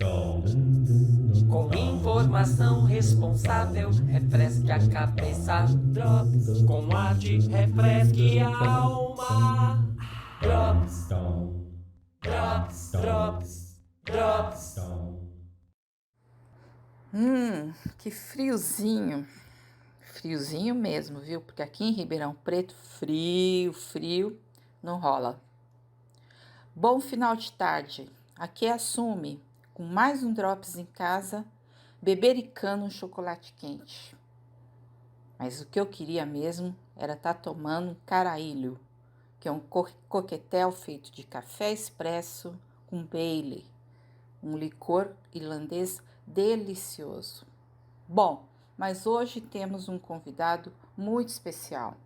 Com informação responsável, refresque a cabeça. Drops, com arte, refresque a alma. Drops, drops, drops, drops. Que friozinho. Friozinho mesmo, viu? Porque aqui em Ribeirão Preto, frio, não rola. Bom final de tarde. Aqui assume, com mais um drops em casa, bebericando um chocolate quente. Mas o que eu queria mesmo era estar tomando um caraílho, que é um coquetel feito de café expresso com Bailey, um licor irlandês delicioso. Bom, mas hoje temos um convidado muito especial,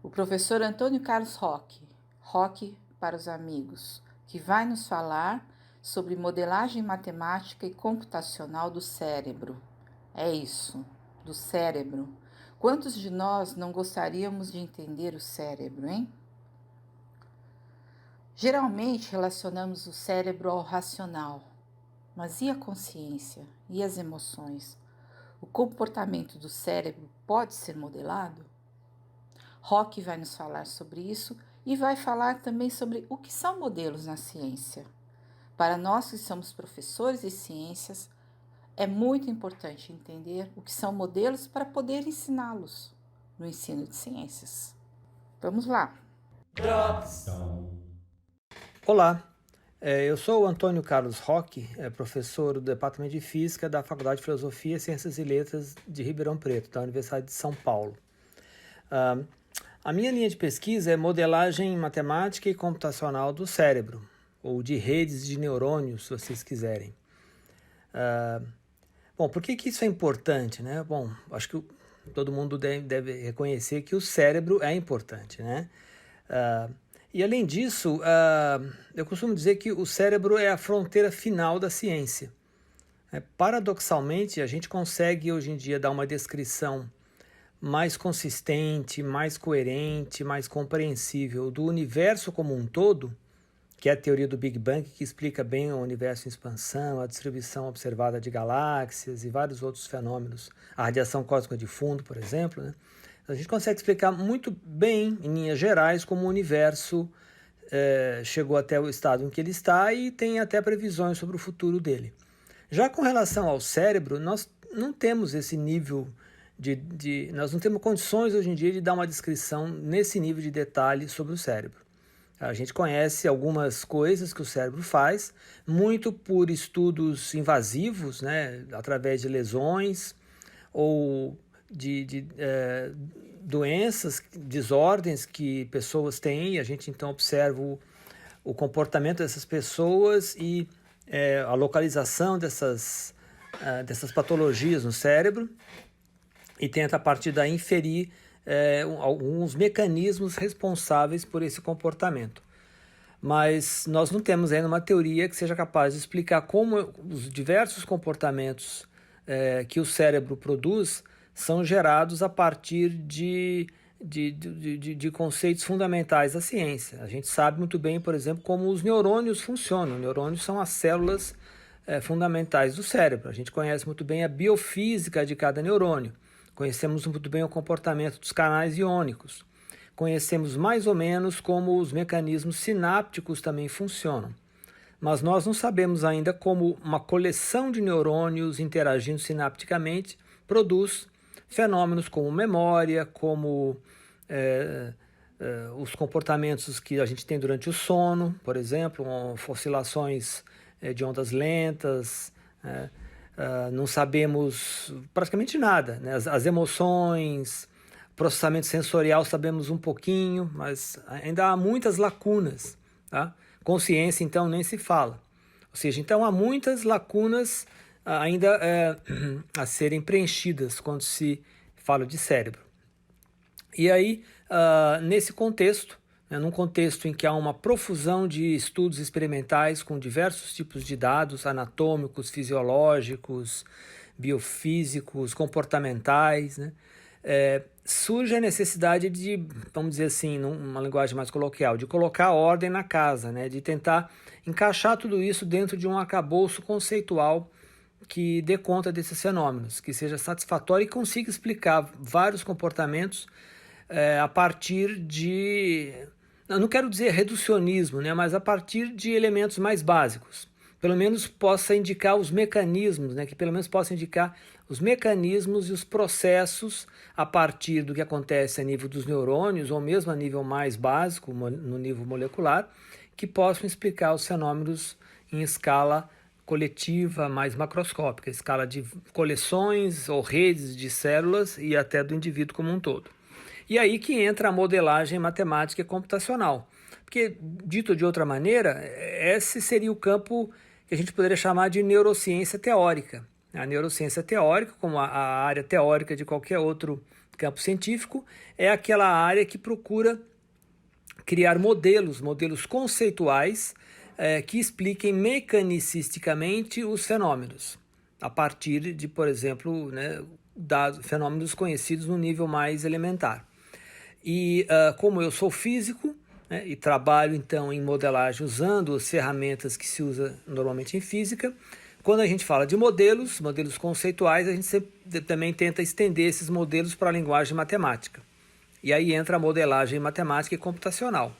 o professor Antônio Carlos Roque para os amigos, que vai nos falar sobre modelagem matemática e computacional do cérebro. É isso, do cérebro. Quantos de nós não gostaríamos de entender o cérebro, hein? Geralmente relacionamos o cérebro ao racional, mas e a consciência? E as emoções? O comportamento do cérebro pode ser modelado? Roque vai nos falar sobre isso e vai falar também sobre o que são modelos na ciência. Para nós que somos professores de ciências, é muito importante entender o que são modelos para poder ensiná-los no ensino de ciências. Vamos lá! Drops. Olá, eu sou o Antônio Carlos Roque, professor do Departamento de Física da Faculdade de Filosofia, Ciências e Letras de Ribeirão Preto, da Universidade de São Paulo. A minha linha de pesquisa é modelagem matemática e computacional do cérebro, ou de redes de neurônios, se vocês quiserem. Bom, por que isso é importante, né? Bom, acho que todo mundo deve reconhecer que o cérebro é importante, né? E além disso, eu costumo dizer que o cérebro é a fronteira final da ciência. Paradoxalmente, a gente consegue hoje em dia dar uma descrição mais consistente, mais coerente, mais compreensível do universo como um todo, que é a teoria do Big Bang, que explica bem o universo em expansão, a distribuição observada de galáxias e vários outros fenômenos, a radiação cósmica de fundo, por exemplo, né? A gente consegue explicar muito bem, em linhas gerais, como o universo chegou até o estado em que ele está e tem até previsões sobre o futuro dele. Já com relação ao cérebro, nós não temos esse nível nós não temos condições hoje em dia de dar uma descrição nesse nível de detalhe sobre o cérebro. A gente conhece algumas coisas que o cérebro faz, muito por estudos invasivos, né, através de lesões ou de doenças, desordens que pessoas têm, e a gente então observa o comportamento dessas pessoas e a localização dessas patologias no cérebro e tenta a partir daí inferir alguns mecanismos responsáveis por esse comportamento. Mas nós não temos ainda uma teoria que seja capaz de explicar como os diversos comportamentos que o cérebro produz são gerados a partir de conceitos fundamentais da ciência. A gente sabe muito bem, por exemplo, como os neurônios funcionam. Neurônios são as células fundamentais do cérebro. A gente conhece muito bem a biofísica de cada neurônio. Conhecemos muito bem o comportamento dos canais iônicos. Conhecemos mais ou menos como os mecanismos sinápticos também funcionam. Mas nós não sabemos ainda como uma coleção de neurônios interagindo sinapticamente produz fenômenos como memória, como os comportamentos que a gente tem durante o sono, por exemplo, oscilações de ondas lentas. Não sabemos praticamente nada, né? As emoções, processamento sensorial sabemos um pouquinho, mas ainda há muitas lacunas, tá? Consciência, então, nem se fala. Ou seja, então há muitas lacunas ainda a serem preenchidas quando se fala de cérebro. E aí, nesse contexto, num contexto em que há uma profusão de estudos experimentais com diversos tipos de dados anatômicos, fisiológicos, biofísicos, comportamentais, né? surge a necessidade de, vamos dizer assim, numa linguagem mais coloquial, de colocar ordem na casa, né? De tentar encaixar tudo isso dentro de um arcabouço conceitual que dê conta desses fenômenos, que seja satisfatório e consiga explicar vários comportamentos a partir de, eu não quero dizer reducionismo, né? Mas a partir de elementos mais básicos. Pelo menos possa indicar os mecanismos, né? Que pelo menos possa indicar os mecanismos e os processos a partir do que acontece a nível dos neurônios ou mesmo a nível mais básico, no nível molecular, que possam explicar os fenômenos em escala coletiva mais macroscópica, escala de coleções ou redes de células e até do indivíduo como um todo. E aí que entra a modelagem matemática e computacional, porque, dito de outra maneira, esse seria o campo que a gente poderia chamar de neurociência teórica. A neurociência teórica, como a área teórica de qualquer outro campo científico, é aquela área que procura criar modelos conceituais que expliquem mecanicisticamente os fenômenos, a partir de, por exemplo, né, fenômenos conhecidos no nível mais elementar. E como eu sou físico, né, e trabalho então em modelagem usando as ferramentas que se usa normalmente em física, quando a gente fala de modelos conceituais, a gente também tenta estender esses modelos para a linguagem matemática. E aí entra a modelagem matemática e computacional,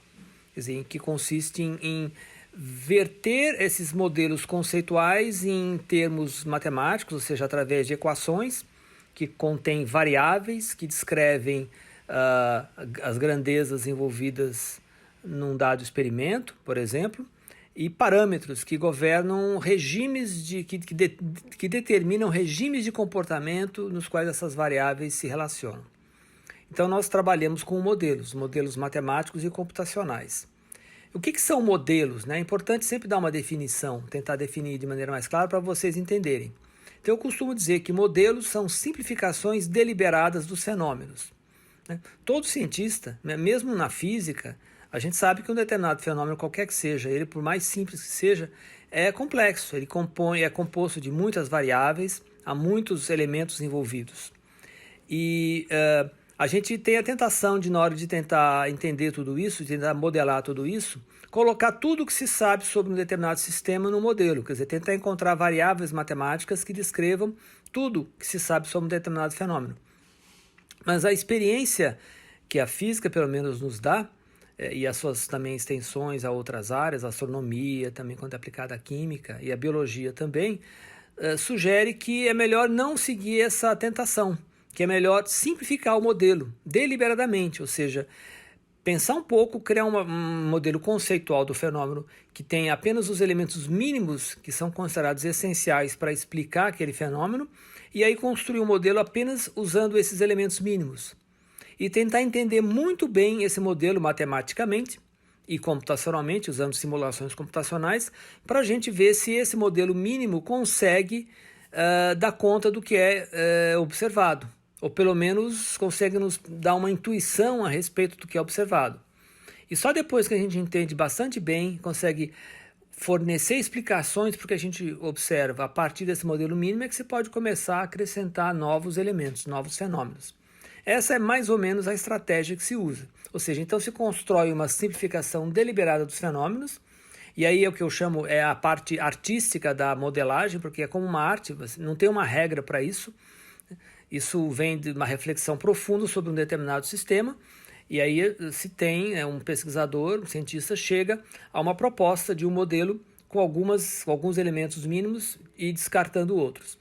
quer dizer, que consiste em verter esses modelos conceituais em termos matemáticos, ou seja, através de equações que contêm variáveis que descrevem as grandezas envolvidas num dado experimento, por exemplo, e parâmetros que governam regimes que determinam regimes de comportamento nos quais essas variáveis se relacionam. Então nós trabalhamos com modelos matemáticos e computacionais. O que são modelos, né? É importante sempre dar uma definição, tentar definir de maneira mais clara para vocês entenderem. Então eu costumo dizer que modelos são simplificações deliberadas dos fenômenos. Todo cientista, mesmo na física, a gente sabe que um determinado fenômeno, qualquer que seja, ele por mais simples que seja, é complexo, ele é composto de muitas variáveis, há muitos elementos envolvidos. E a gente tem a tentação de, na hora de tentar entender tudo isso, de tentar modelar tudo isso, colocar tudo o que se sabe sobre um determinado sistema no modelo, quer dizer, tentar encontrar variáveis matemáticas que descrevam tudo que se sabe sobre um determinado fenômeno. Mas a experiência que a física, pelo menos, nos dá, e as suas também extensões a outras áreas, a astronomia, também quando é aplicada à química e a biologia também, sugere que é melhor não seguir essa tentação, que é melhor simplificar o modelo deliberadamente, ou seja, pensar um pouco, criar um modelo conceitual do fenômeno que tem apenas os elementos mínimos que são considerados essenciais para explicar aquele fenômeno, e aí construir um modelo apenas usando esses elementos mínimos. E tentar entender muito bem esse modelo matematicamente e computacionalmente, usando simulações computacionais, para a gente ver se esse modelo mínimo consegue dar conta do que é observado, ou pelo menos consegue nos dar uma intuição a respeito do que é observado. E só depois que a gente entende bastante bem, consegue fornecer explicações para o que a gente observa a partir desse modelo mínimo, é que você pode começar a acrescentar novos elementos, novos fenômenos. Essa é mais ou menos a estratégia que se usa. Ou seja, então se constrói uma simplificação deliberada dos fenômenos, e aí é o que eu chamo a parte artística da modelagem, porque é como uma arte, não tem uma regra para isso. Isso vem de uma reflexão profunda sobre um determinado sistema, e aí se tem um pesquisador, um cientista, chega a uma proposta de um modelo com alguns elementos mínimos e descartando outros.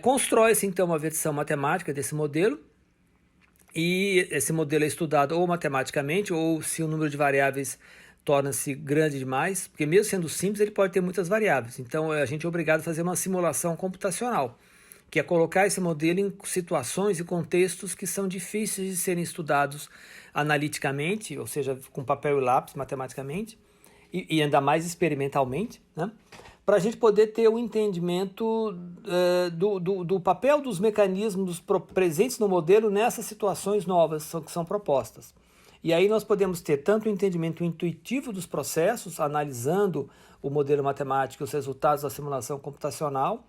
Constrói-se então uma versão matemática desse modelo, e esse modelo é estudado ou matematicamente, ou se o número de variáveis torna-se grande demais, porque mesmo sendo simples ele pode ter muitas variáveis. Então a gente é obrigado a fazer uma simulação computacional, que é colocar esse modelo em situações e contextos que são difíceis de serem estudados analiticamente, ou seja, com papel e lápis, matematicamente, e ainda mais experimentalmente, né? Para a gente poder ter um entendimento do papel dos mecanismos presentes no modelo nessas situações novas que são propostas. E aí nós podemos ter tanto o entendimento intuitivo dos processos, analisando o modelo matemático e os resultados da simulação computacional,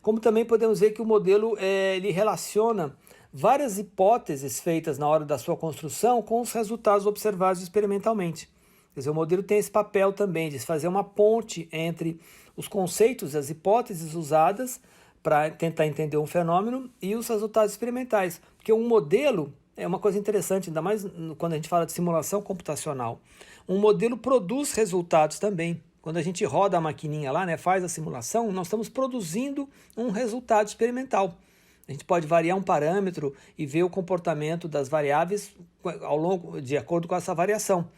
como também podemos ver que o modelo ele relaciona várias hipóteses feitas na hora da sua construção com os resultados observados experimentalmente. Quer dizer, o modelo tem esse papel também de fazer uma ponte entre os conceitos, as hipóteses usadas para tentar entender um fenômeno e os resultados experimentais. Porque um modelo é uma coisa interessante, ainda mais quando a gente fala de simulação computacional. Um modelo produz resultados também. Quando a gente roda a maquininha lá, né, faz a simulação, nós estamos produzindo um resultado experimental. A gente pode variar um parâmetro e ver o comportamento das variáveis de acordo com essa variação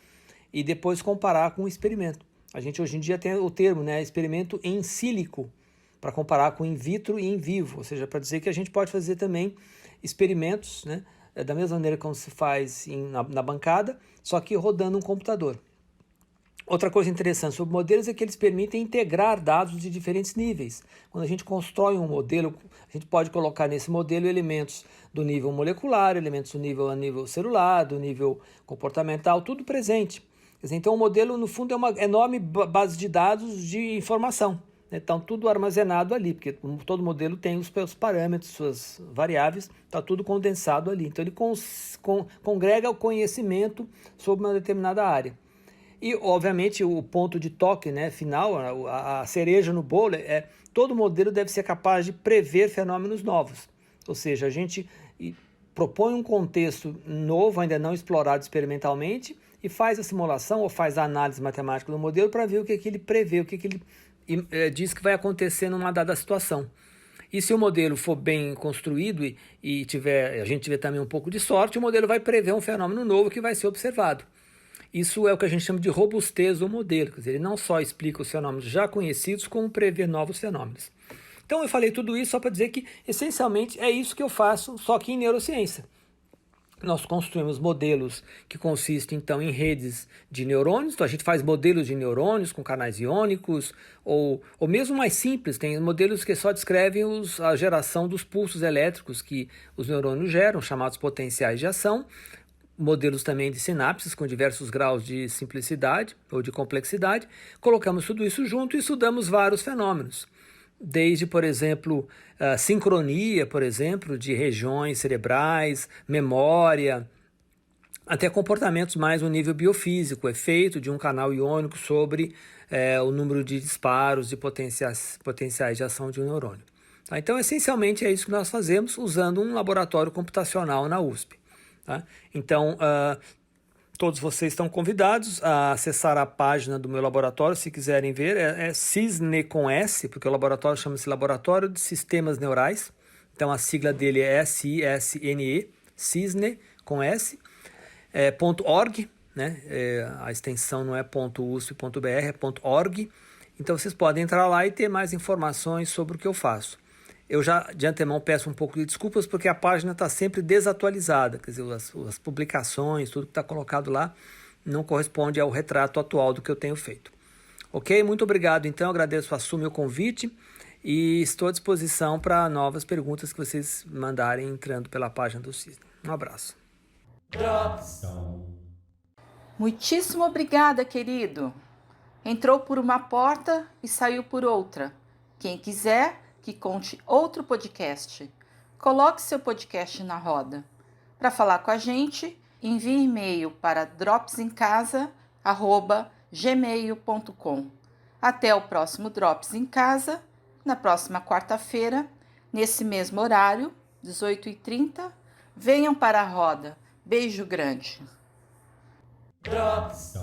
e depois comparar com o experimento. A gente hoje em dia tem o termo, né, experimento em sílico, para comparar com in vitro e in vivo, ou seja, para dizer que a gente pode fazer também experimentos, né, da mesma maneira como se faz na bancada, só que rodando um computador. Outra coisa interessante sobre modelos é que eles permitem integrar dados de diferentes níveis. Quando a gente constrói um modelo, a gente pode colocar nesse modelo elementos do nível molecular, elementos do nível celular, do nível comportamental, tudo presente. Quer dizer, então o modelo, no fundo, é uma enorme base de dados de informação. Então, tudo armazenado ali, porque todo modelo tem os seus parâmetros, suas variáveis, está tudo condensado ali. Então, ele congrega o conhecimento sobre uma determinada área. E, obviamente, o ponto de toque, né, final, a cereja no bolo, todo modelo deve ser capaz de prever fenômenos novos. Ou seja, a gente propõe um contexto novo, ainda não explorado experimentalmente, e faz a simulação ou faz a análise matemática do modelo para ver o que ele prevê, o que ele diz que vai acontecer numa dada situação. E se o modelo for bem construído e a gente tiver também um pouco de sorte, o modelo vai prever um fenômeno novo que vai ser observado. Isso é o que a gente chama de robustez do modelo, quer dizer, ele não só explica os fenômenos já conhecidos, como prever novos fenômenos. Então eu falei tudo isso só para dizer que, essencialmente, é isso que eu faço, só que em neurociência. Nós construímos modelos que consistem, então, em redes de neurônios. Então, a gente faz modelos de neurônios com canais iônicos, ou mesmo mais simples, tem modelos que só descrevem a geração dos pulsos elétricos que os neurônios geram, chamados potenciais de ação. Modelos também de sinapses com diversos graus de simplicidade ou de complexidade. Colocamos tudo isso junto e estudamos vários fenômenos. Desde, por exemplo, a sincronia, por exemplo, de regiões cerebrais, memória, até comportamentos mais no nível biofísico, efeito de um canal iônico sobre o número de disparos de potenciais de ação de um neurônio. Tá? Então, essencialmente, é isso que nós fazemos usando um laboratório computacional na USP. Tá? Então, todos vocês estão convidados a acessar a página do meu laboratório, se quiserem ver, é CISNE com S, porque o laboratório chama-se Laboratório de Sistemas Neurais, então a sigla dele é SISNE, CISNE com S, .org, né? A extensão não é .usp.br, é .org, então vocês podem entrar lá e ter mais informações sobre o que eu faço. Eu já, de antemão, peço um pouco de desculpas porque a página está sempre desatualizada, quer dizer, as publicações, tudo que está colocado lá não corresponde ao retrato atual do que eu tenho feito. Ok? Muito obrigado, então, agradeço o meu convite e estou à disposição para novas perguntas que vocês mandarem entrando pela página do CISNE. Um abraço. Drops. Muitíssimo obrigada, querido. Entrou por uma porta e saiu por outra. Quem quiser que conte outro podcast, coloque seu podcast na roda. Para falar com a gente, envie e-mail para dropsincasa@gmail.com. Até o próximo Drops em Casa, na próxima quarta-feira, nesse mesmo horário, 18h30. Venham para a roda. Beijo grande. Drops.